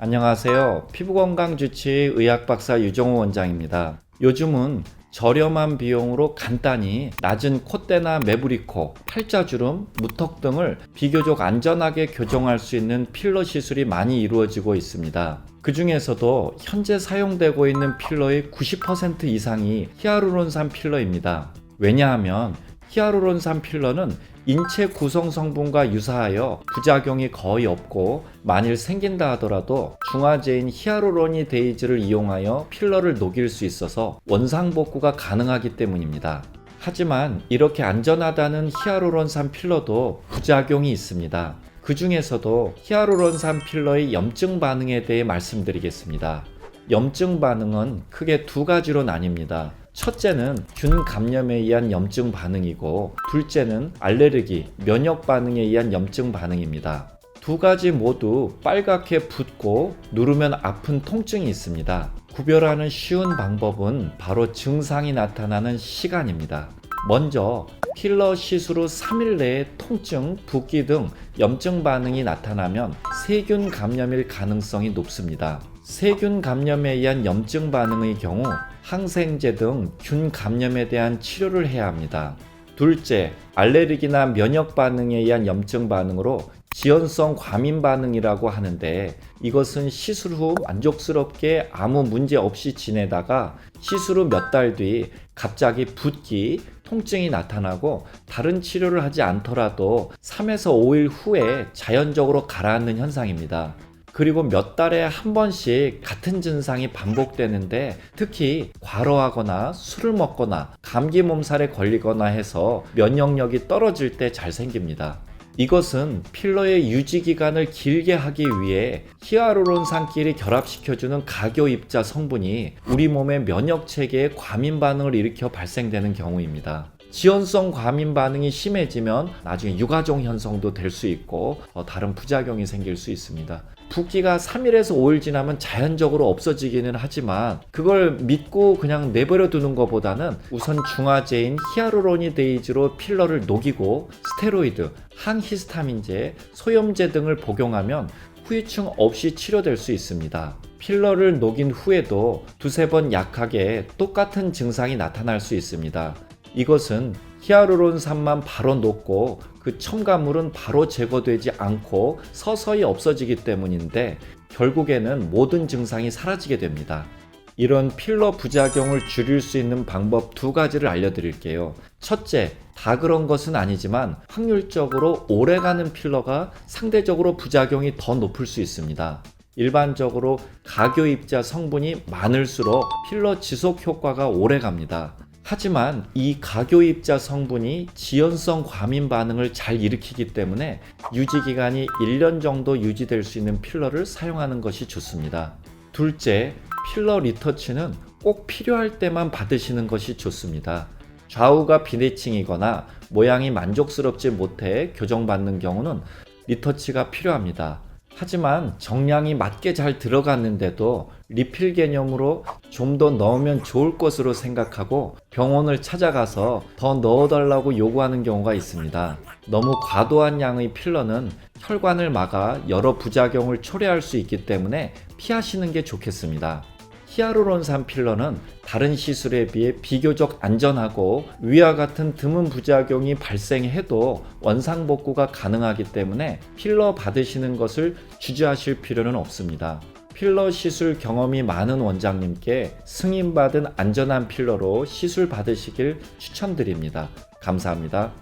안녕하세요. 피부건강주치의 의학박사 유정호 원장입니다. 요즘은 저렴한 비용으로 간단히 낮은 콧대나 매부리코, 팔자주름, 무턱 등을 비교적 안전하게 교정할 수 있는 필러 시술이 많이 이루어지고 있습니다. 그 중에서도 현재 사용되고 있는 필러의 90% 이상이 히아루론산 필러입니다. 왜냐하면 히아루론산 필러는 인체 구성 성분과 유사하여 부작용이 거의 없고, 만일 생긴다 하더라도 중화제인 히아루로니데이즈를 이용하여 필러를 녹일 수 있어서 원상복구가 가능하기 때문입니다. 하지만 이렇게 안전하다는 히아루론산 필러도 부작용이 있습니다. 그 중에서도 히아루론산 필러의 염증 반응에 대해 말씀드리겠습니다. 염증 반응은 크게 두 가지로 나뉩니다. 첫째는 균 감염에 의한 염증 반응이고, 둘째는 알레르기, 면역 반응에 의한 염증 반응입니다. 두 가지 모두 빨갛게 붓고 누르면 아픈 통증이 있습니다. 구별하는 쉬운 방법은 바로 증상이 나타나는 시간입니다. 먼저 필러 시술 후 3일 내에 통증, 붓기 등 염증 반응이 나타나면 세균 감염일 가능성이 높습니다. 세균 감염에 의한 염증 반응의 경우 항생제 등 균 감염에 대한 치료를 해야 합니다. 둘째, 알레르기나 면역 반응에 의한 염증 반응으로 지연성 과민 반응이라고 하는데, 이것은 시술 후 만족스럽게 아무 문제 없이 지내다가 시술 후 몇 달 뒤 갑자기 붓기, 통증이 나타나고 다른 치료를 하지 않더라도 3에서 5일 후에 자연적으로 가라앉는 현상입니다. 그리고 몇 달에 한 번씩 같은 증상이 반복되는데, 특히 과로하거나 술을 먹거나 감기 몸살에 걸리거나 해서 면역력이 떨어질 때 잘 생깁니다. 이것은 필러의 유지 기간을 길게 하기 위해 히아루론산끼리 결합시켜주는 각효입자 성분이 우리 몸의 면역 체계에 과민 반응을 일으켜 발생되는 경우입니다. 지연성 과민 반응이 심해지면 나중에 유가종 현상도 될 수 있고 다른 부작용이 생길 수 있습니다. 붓기가 3일에서 5일 지나면 자연적으로 없어지기는 하지만, 그걸 믿고 그냥 내버려 두는 것보다는 우선 중화제인 히아루로니데이즈로 필러를 녹이고 스테로이드, 항히스타민제, 소염제 등을 복용하면 후유증 없이 치료될 수 있습니다. 필러를 녹인 후에도 두세 번 약하게 똑같은 증상이 나타날 수 있습니다. 이것은 히아루론산만 바로 녹고 그 첨가물은 바로 제거되지 않고 서서히 없어지기 때문인데, 결국에는 모든 증상이 사라지게 됩니다. 이런 필러 부작용을 줄일 수 있는 방법 두 가지를 알려드릴게요. 첫째, 다 그런 것은 아니지만 확률적으로 오래가는 필러가 상대적으로 부작용이 더 높을 수 있습니다. 일반적으로 각효입자 성분이 많을수록 필러 지속 효과가 오래갑니다. 하지만 이 각효입자 성분이 지연성 과민 반응을 잘 일으키기 때문에 유지기간이 1년 정도 유지될 수 있는 필러를 사용하는 것이 좋습니다. 둘째, 필러 리터치는 꼭 필요할 때만 받으시는 것이 좋습니다. 좌우가 비대칭이거나 모양이 만족스럽지 못해 교정받는 경우는 리터치가 필요합니다. 하지만 정량이 맞게 잘 들어갔는데도 리필 개념으로 좀 더 넣으면 좋을 것으로 생각하고 병원을 찾아가서 더 넣어달라고 요구하는 경우가 있습니다. 너무 과도한 양의 필러는 혈관을 막아 여러 부작용을 초래할 수 있기 때문에 피하시는 게 좋겠습니다. 히아루론산 필러는 다른 시술에 비해 비교적 안전하고 위와 같은 드문 부작용이 발생해도 원상복구가 가능하기 때문에 필러 받으시는 것을 주저하실 필요는 없습니다. 필러 시술 경험이 많은 원장님께 승인받은 안전한 필러로 시술 받으시길 추천드립니다. 감사합니다.